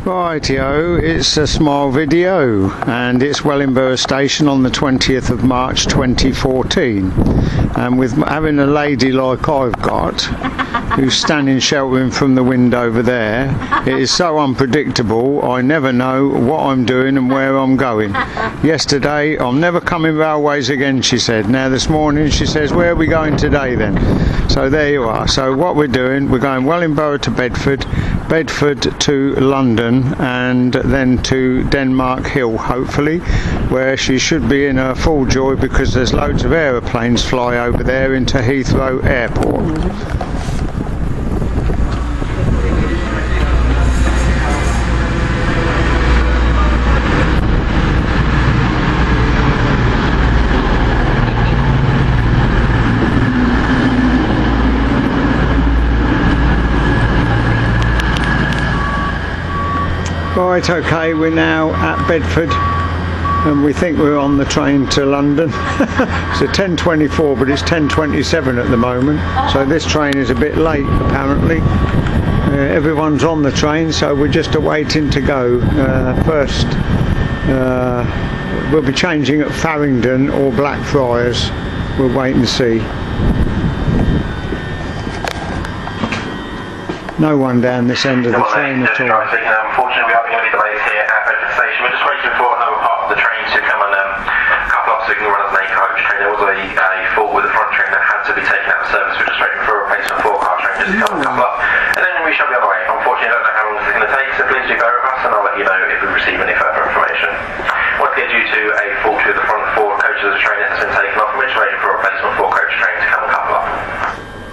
Rightio, it's a small video and it's Wellingborough station on the 20th of March 2014, and with having a lady like I've got who's standing sheltering from the wind over there, it is so unpredictable. I never know what I'm doing and where I'm going. Yesterday, I'm never coming railways again, she said. Now this morning she says, where are we going today then? So there you are. So what we're doing, we're going Wellingborough to Bedford, Bedford to London, and then to Denmark Hill, hopefully, where she should be in her full joy because there's loads of aeroplanes fly over there into Heathrow Airport. Right, okay, we're now at Bedford and we think we're on the train to London. It's a 10:24 but it's 10:27 at the moment, so this train is a bit late apparently. Everyone's on the train, so we're just awaiting to go. First we'll be changing at Farringdon or Blackfriars. We'll wait and see. No one down this end of the train at all. Unfortunately, we are going to be delayed here at Bedford Station. We're just waiting for another part of the train to come and couple up so we can run as an 8-coach train. There was a fault with the front train that had to be taken out of service. We're just waiting for a replacement 4-car train just to come and couple up. And then we shall be on the way. Unfortunately, I don't know how long this is going to take, so please do bear with us and I'll let you know if we receive any further information. Once again, due to a fault with the front 4 coaches of the train, it has been taken off. We're just waiting for a replacement 4-coach train to come and couple up.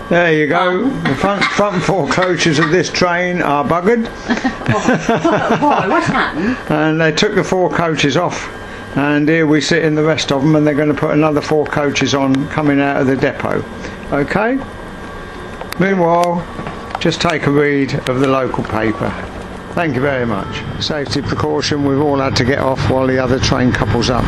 There you go. The front 4 coaches of this train are buggered. Why? What's happened? And they took the 4 coaches off, and here we sit in the rest of them, and they're going to put another 4 coaches on coming out of the depot. Okay? Meanwhile, just take a read of the local paper. Thank you very much. Safety precaution, we've all had to get off while the other train couples up.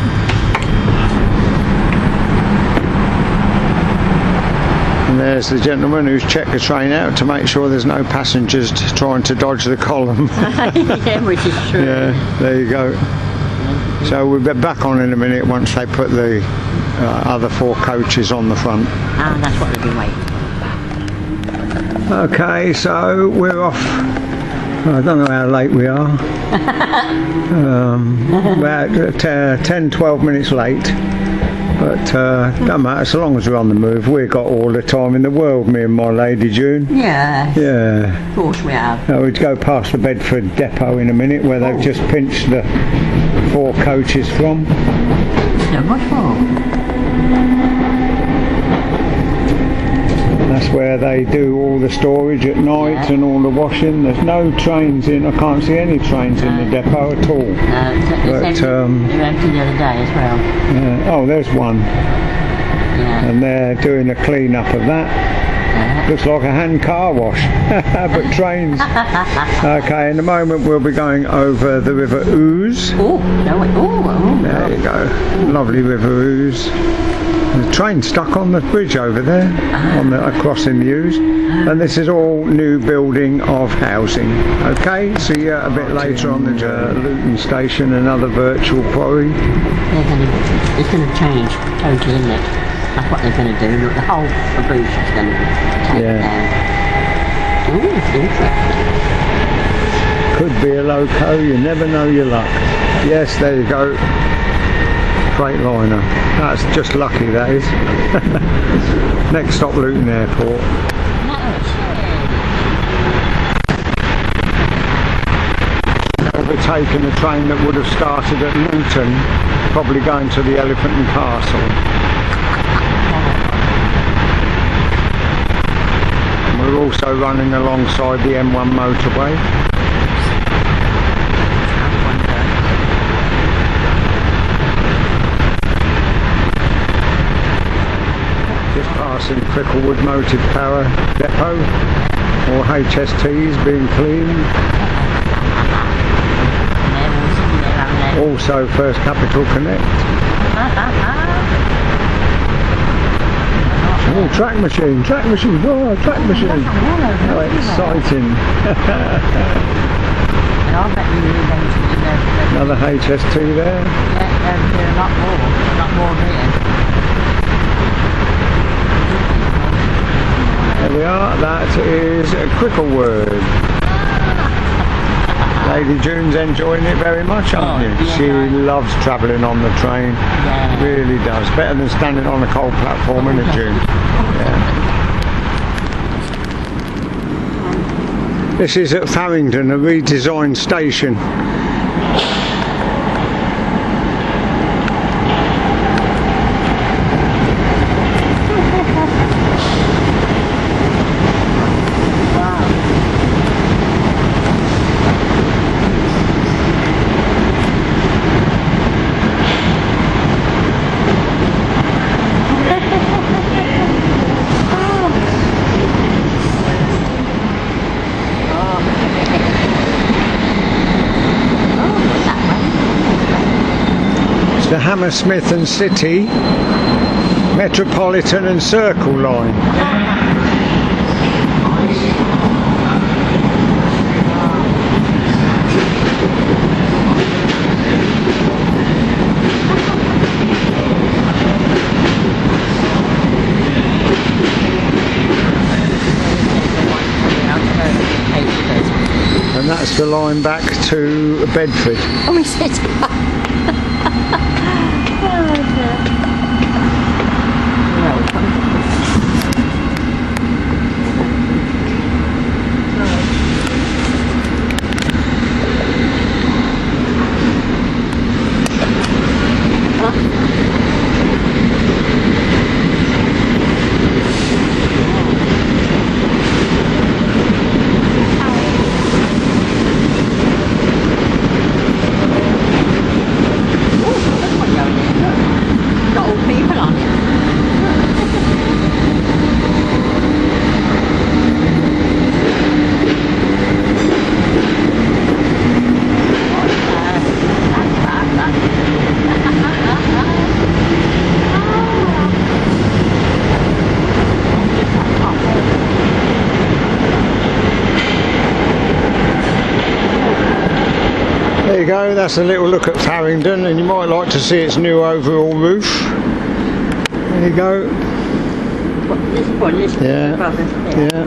And there's the gentleman who's checked the train out to make sure there's no passengers trying to dodge the column. Yeah, which is true. Yeah, there you go. So we'll be back on in a minute once they put the other 4 coaches on the front. Ah, that's what they've been waiting. Okay, so we're off. I don't know how late we are. About 10-12 minutes late. But don't matter, so long as we're on the move. We've got all the time in the world, me and my lady June. Yeah. Yeah. Of course we have. Now we'd go past the Bedford depot in a minute where they've just pinched the 4 coaches from. So much more. That's where they do all the storage at night and all the washing. There's no trains in, I can't see any trains in the depot at all. No, it's empty the other day as well. Yeah. Oh, there's one. Yeah. And they're doing a clean up of that. Looks like a hand car wash, but trains. Okay, in a moment we'll be going over the River Ouse. Oh, no, there you go. Lovely River Ouse. The train stuck on the bridge over there, crossing the Ouse, and this is all new building of housing. Okay, see you a bit later on the Luton station, another virtual quarry. It's going to change totally, isn't it? That's what they're going to do. Look, the whole bridge is going to take down. Ooh, it's interesting. Could be a loco, you never know your luck. Yes, there you go. Freightliner. That's just lucky, that is. Next stop, Luton Airport. Overtaking a train that would have started at Luton, probably going to the Elephant and Castle. And we're also running alongside the M1 motorway. Passing Cricklewood Motive Power Depot, or HSTs being cleaned. Also First Capital Connect. Oh, track machine, oh, track machine. How exciting. I bet you eventually they'll Another HST there. do a lot more here. There we are. That is a Cricklewood. Lady June's enjoying it very much, aren't you? Yeah, She right. loves travelling on the train. Yeah. Really does. Better than standing on a coal platform, isn't it, June? Yeah. This is at Farringdon, a redesigned station. The Hammersmith and City Metropolitan and Circle line. And that's the line back to Bedford. Oh, is it? There you go, that's a little look at Farringdon, and you might like to see its new overall roof. There you go. This one, Yeah. Yeah.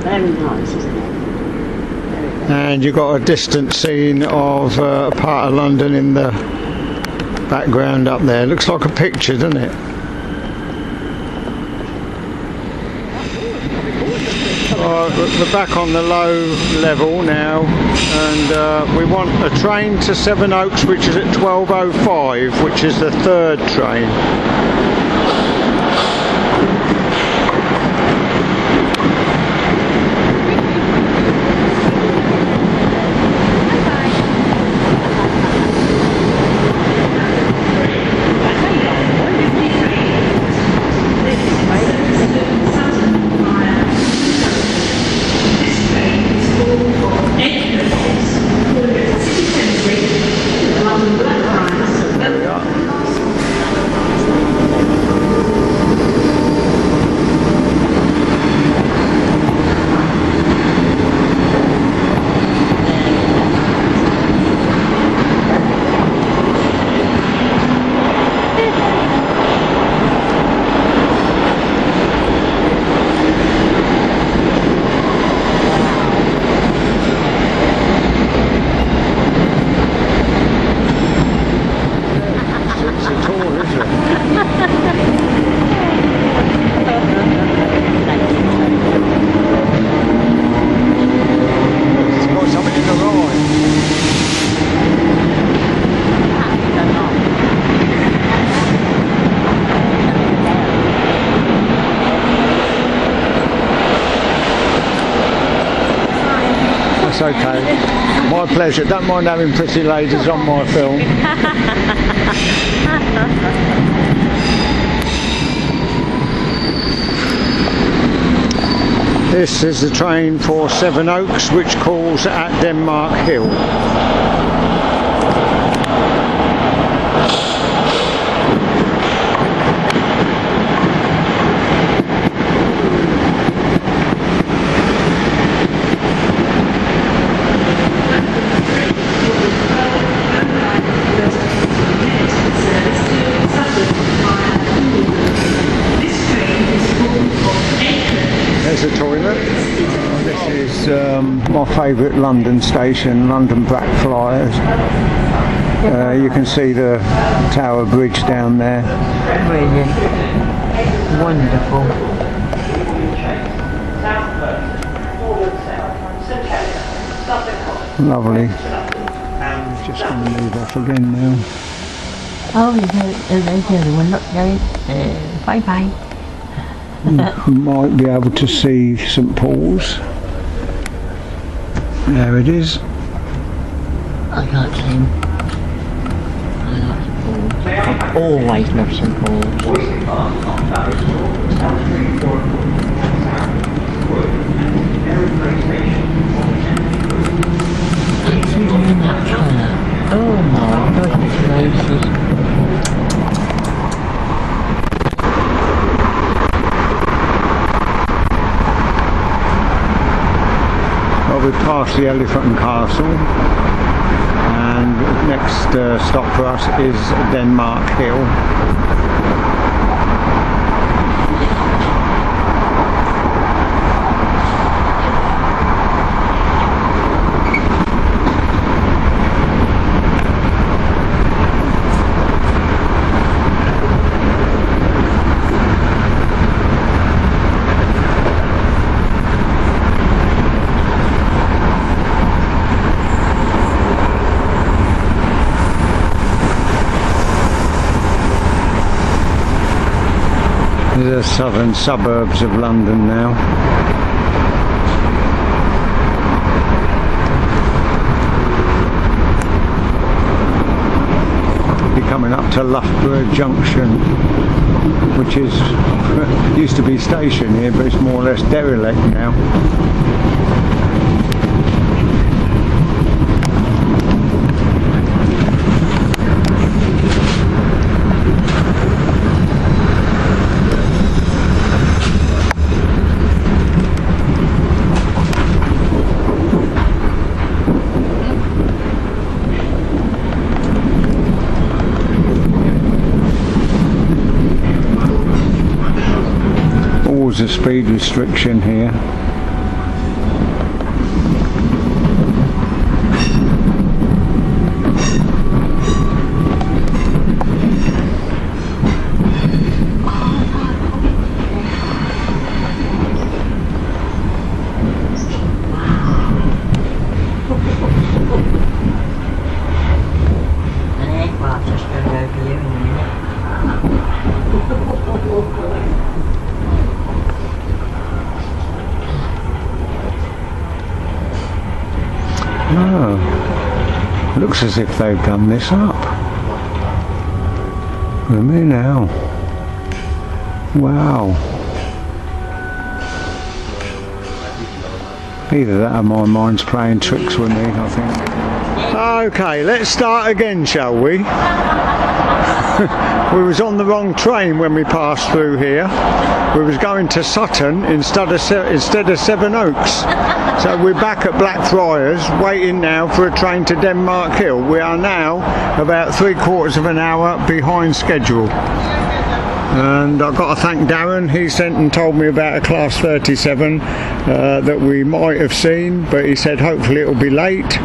Very nice, isn't it? And you've got a distant scene of a part of London in the background up there. Looks like a picture, doesn't it? We're back on the low level now, and we want a train to Sevenoaks, which is at 12:05, which is the third train. That's okay. My pleasure. Don't mind having pretty ladies on my film. This is the train for Sevenoaks, which calls at Denmark Hill. my favourite London station, London Blackfriars. You can see the Tower Bridge down there. Brilliant. Wonderful. Lovely. Just going to move off again now. Oh, there's the other one. Look, there is. Bye bye. You might be able to see St Paul's. There it is. I can't see him. I like St Paul's. I've always loved St Paul's. It's in that colour. Oh my goodness gracious. Well, we've passed the Elephant and Castle, and next stop for us is Denmark Hill. The southern suburbs of London now. We're coming up to Loughborough Junction, which is used to be station here, but it's more or less derelict now. A speed restriction here. An aircraft just going over here in a minute. Oh, looks as if they've done this up. Look at me now. Wow. Either that or my mind's playing tricks with me, I think. Okay, let's start again, shall we? We was on the wrong train when we passed through here. We was going to Sutton instead of Sevenoaks. So we're back at Blackfriars, waiting now for a train to Denmark Hill. We are now about 3/4 of an hour behind schedule. And I've got to thank Darren. He sent and told me about a class 37 that we might have seen, but he said hopefully it'll be late.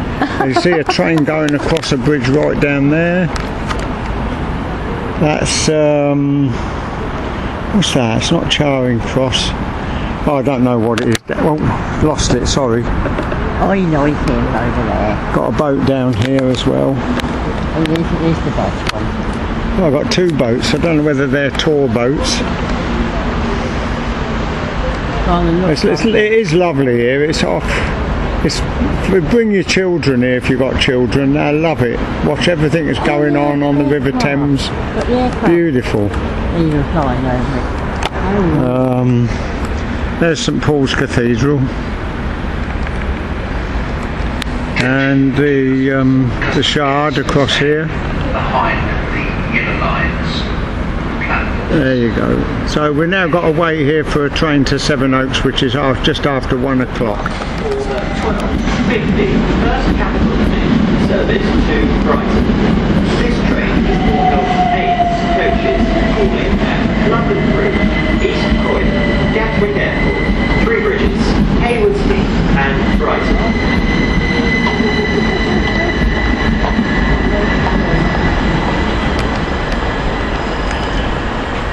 You see a train going across a bridge right down there. That's what's that? It's not Charing Cross. Oh, I don't know what it is. Oh, lost it, sorry. I know it's him over there. Got a boat down here as well. Oh, there's the best one. Oh, I've got two boats. I don't know whether they're tour boats. It is lovely here. It's off. Bring your children here if you've got children. They'll love it. Watch everything that's going on the River Thames. Beautiful. You're flying over it. Oh. There's St Paul's Cathedral. And the Shard across here. There you go. So we've now got to wait here for a train to Sevenoaks, which is just after 1 o'clock. 50, first capital service to Brighton. This train is called Golden 8 coaches calling at London Bridge, East Croydon, Gatwick Airport, Three Bridges, Haywards Heath and Brighton.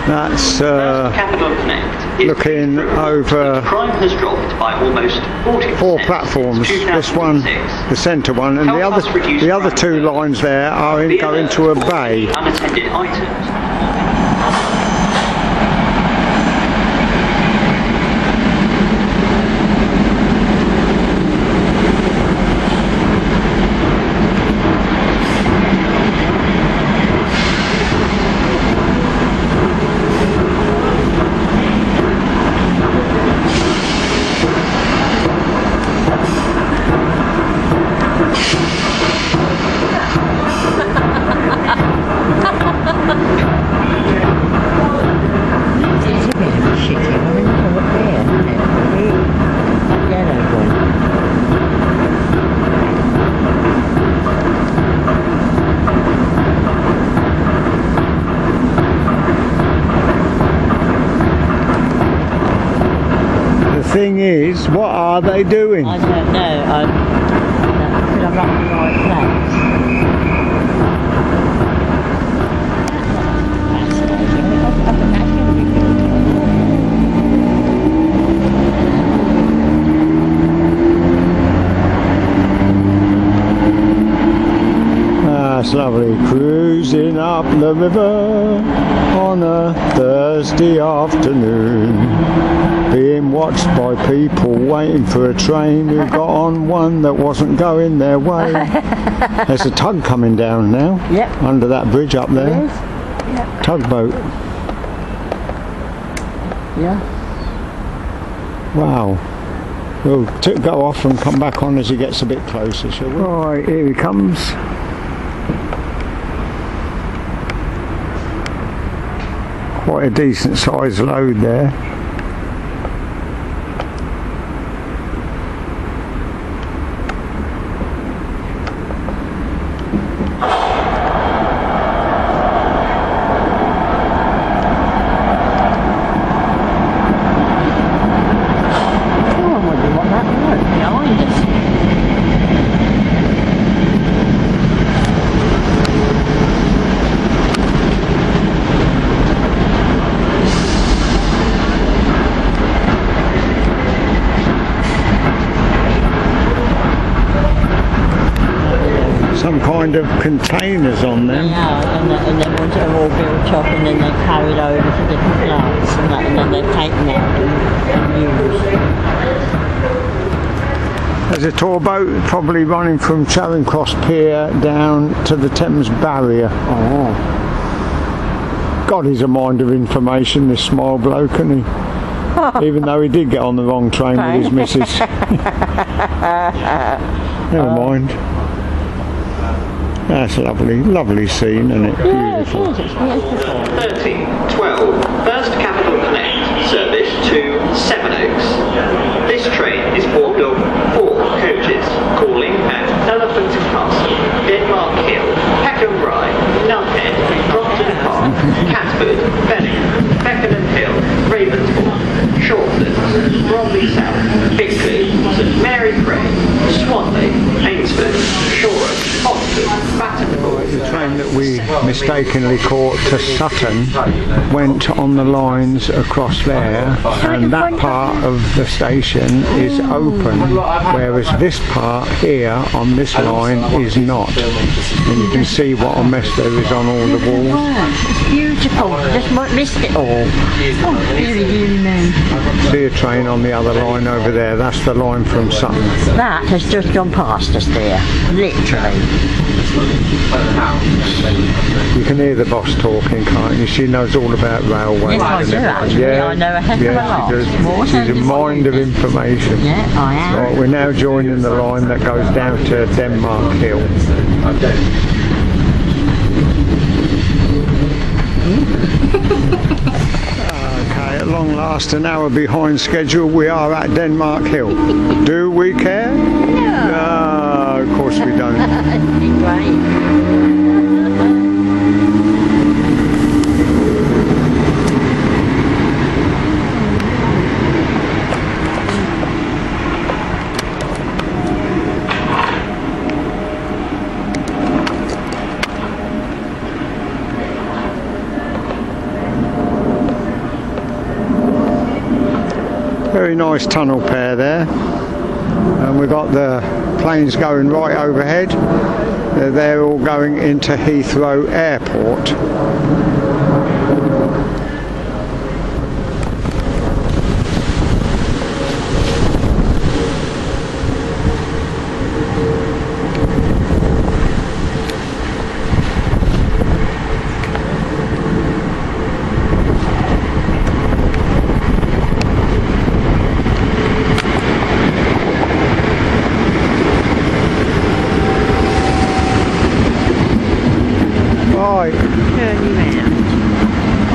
That's Capital Connect is looking over crime has dropped by almost 40%. 4 platforms. This one, the centre one, and the other 2 lines there are go into a bay. Unattended items. Thing is, what are they doing? I don't know. Could I write the right place? That's lovely. Cruising up the river on a Thursday afternoon, being watched by people waiting for a train who got on one that wasn't going their way. There's a tug coming down now. Yep. Under that bridge up there. There is. Yep. Tugboat. Yeah. Wow. We'll go off and come back on as he gets a bit closer, shall we? Right, here he comes. Quite a decent sized load there. Some kind of containers on them. Yeah, and they want it all built up and then they're carried over to different plants and that, and then they're taken out and used. There's a tour boat probably running from Charing Cross Pier down to the Thames Barrier. Oh. God, he's a mind of information, this small bloke, isn't he? Even though he did get on the wrong train with his missus. Never mind. That's a lovely scene, isn't it? Yeah, it Beautiful. is. It's beautiful. 1312, First Capital Connect, service to Sevenoaks. This train is formed of 4 coaches, calling at Elephant and Castle, Denmark Hill, Peckham Rye, Nunhead, Brompton Park, Catford, Bellingham, Beckenham Hill, Ravensbourne, Shortlands, Bromley South, Bickley, St Mary Cray, Swanley, Ainsford, Shoreham, Oxford, The train that we mistakenly caught to Sutton went on the lines across there, and that part of the station is open, whereas this part here on this line is not. And you can see what a mess there is on all the walls. It's beautiful. Just missed it all. Oh, really nice. See a train on the other line over there. That's the line from Sutton. That has just gone past us there, literally. You can hear the boss talking, can't you? She knows all about railways. Yes, I do actually. I know a heck of a lot. She does. More She's a than mind of information. Yeah, I am. Right, we're now joining the line that goes down to Denmark Hill. Okay, at long last, an hour behind schedule, we are at Denmark Hill. Do we care? No, of course we don't. It'd be great. Very nice tunnel pair there. And we've got the planes going right overhead. They're all going into Heathrow Airport.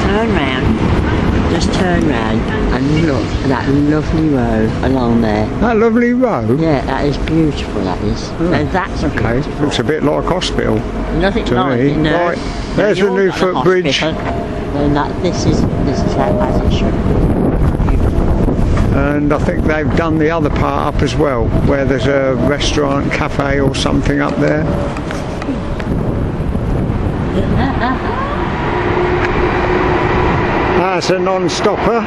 Turn round, just turn round and look at that lovely road along there. That lovely road? Yeah, that is beautiful, that is. Oh, And that's okay, beautiful. looks a bit like a hospital. Nothing to like me. it, no. Right, there's the new footbridge. This is as it should be. And I think they've done the other part up as well, where there's a restaurant, cafe or something up there. That's a non-stopper.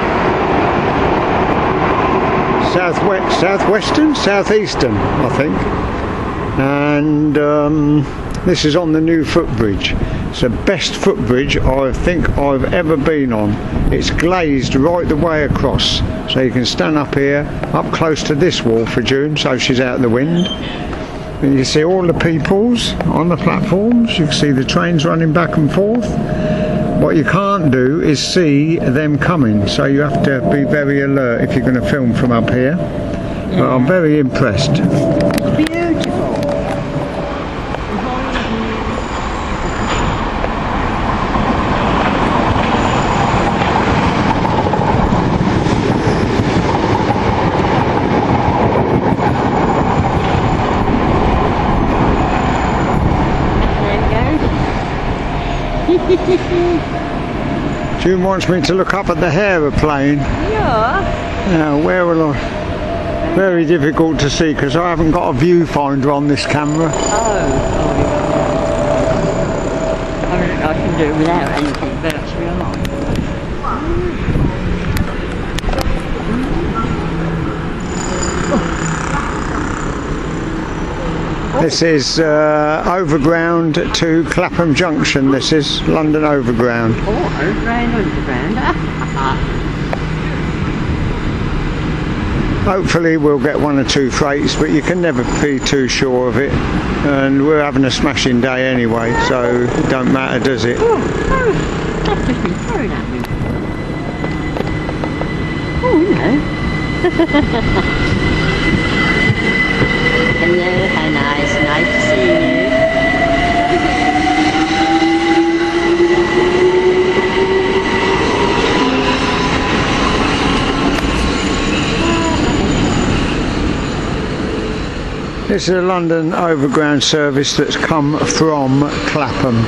Southeastern, I think. And this is on the new footbridge. It's the best footbridge I think I've ever been on. It's glazed right the way across, so you can stand up here, up close to this wall for June, so she's out of the wind. And you can see all the peoples on the platforms. You can see the trains running back and forth. What you can't do is see them coming, so you have to be very alert if you're going to film from up here. Yeah. But I'm very impressed. Beautiful. June wants me to look up at the aeroplane. Yeah. Now, where will I? Very difficult to see because I haven't got a viewfinder on this camera. I can do it without anything virtually on. This is Overground to Clapham Junction. This is London Overground. Oh, underground. Hopefully we'll get one or two freights, but you can never be too sure of it. And we're having a smashing day anyway, so it don't matter, does it? That's just been thrown at me. Oh, hello. Hello, how nice to see you. This is a London Overground service that's come from Clapham.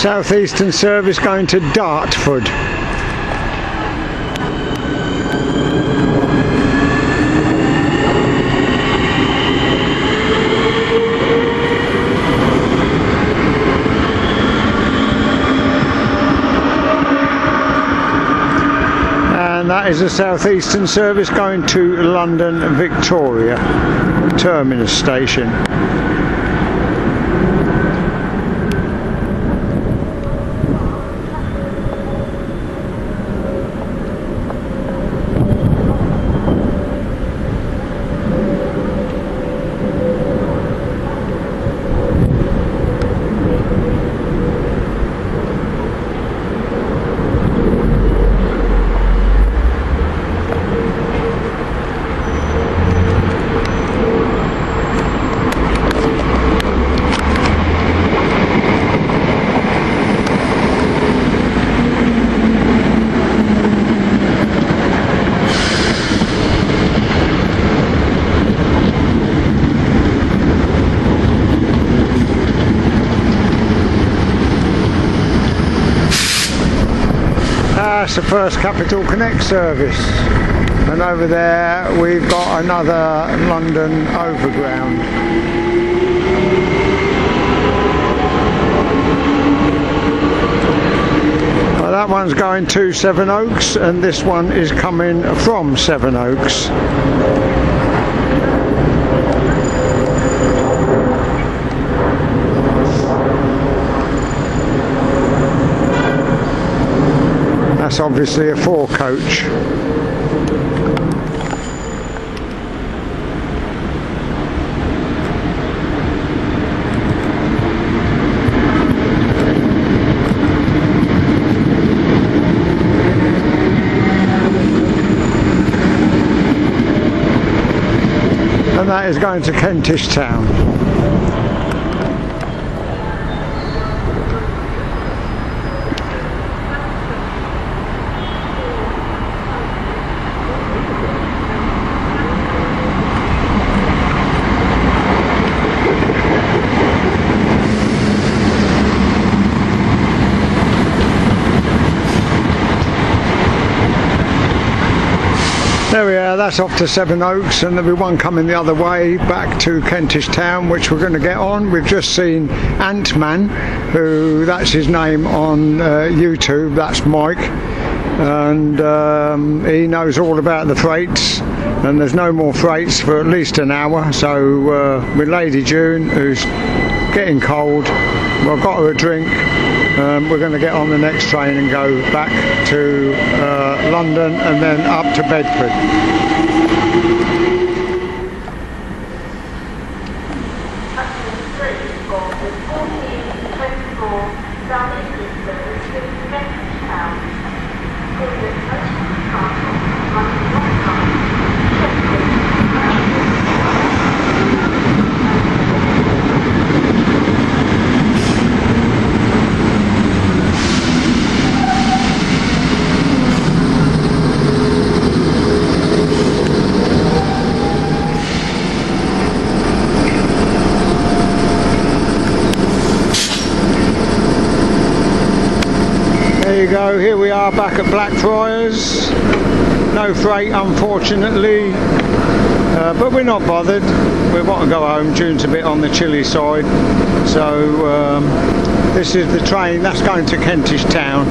Southeastern service going to Dartford. And that is a Southeastern service going to London Victoria Terminus Station. that's the first Capital Connect service. And over there we've got another London Overground. Well, that one's going to Sevenoaks and this one is coming from Sevenoaks. That's obviously a 4-coach. And that is going to Kentish Town. There we are, that's off to Sevenoaks, and there'll be one coming the other way back to Kentish Town, which we're going to get on. We've just seen Ant-Man, who, that's his name on YouTube, that's Mike, and he knows all about the freights, and there's no more freights for at least an hour. So with Lady June, who's getting cold, well, I've got her a drink. We're going to get on the next train and go back to London and then up to Bedford. There you go, here we are back at Blackfriars. No freight unfortunately, but we're not bothered. We want to go home. June's a bit on the chilly side, so this is the train that's going to Kentish Town,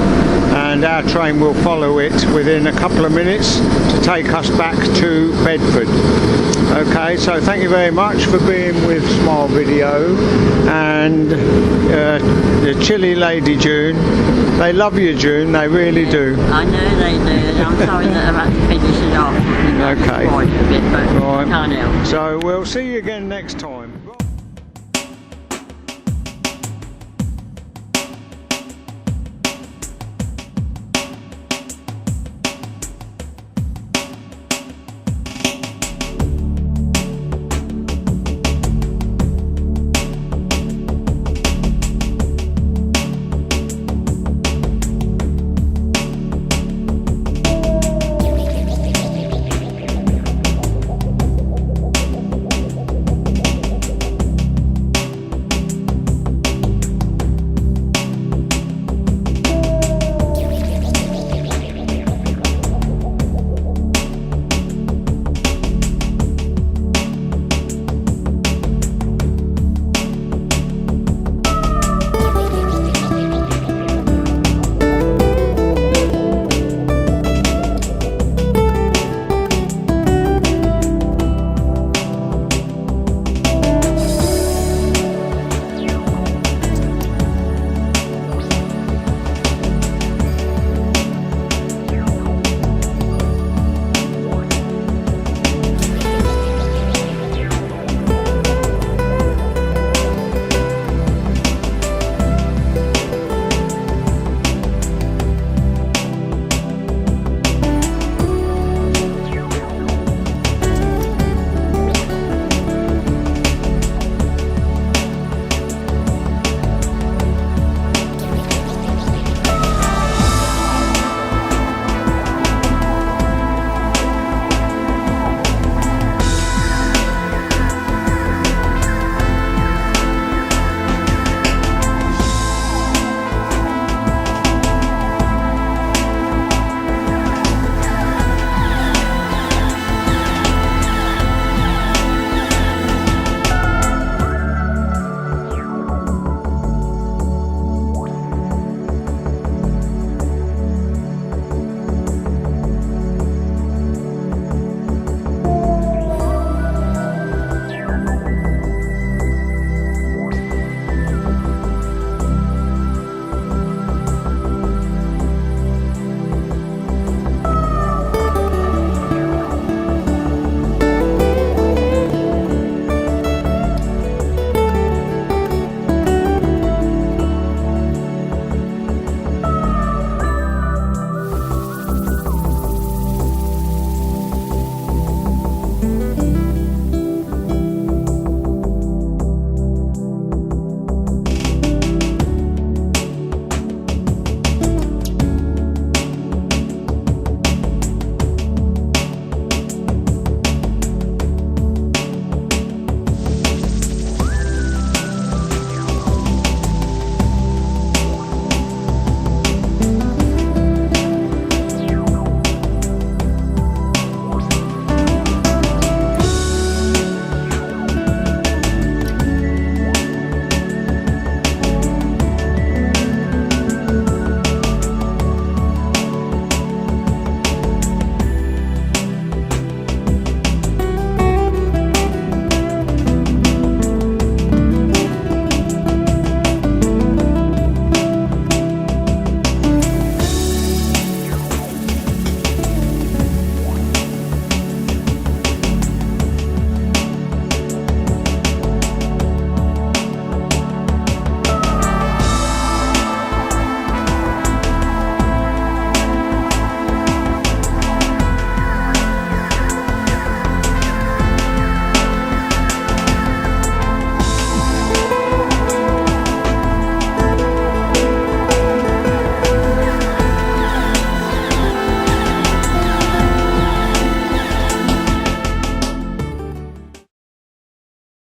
and our train will follow it within a couple of minutes to take us back to Bedford. Okay, so thank you very much for being with Smile Video, and the chilly Lady June. They love you, June, they really do. I know they do, and I'm sorry that I've had to finish it off. Okay. Quite a bit, but Right. can't help. So we'll see you again next time.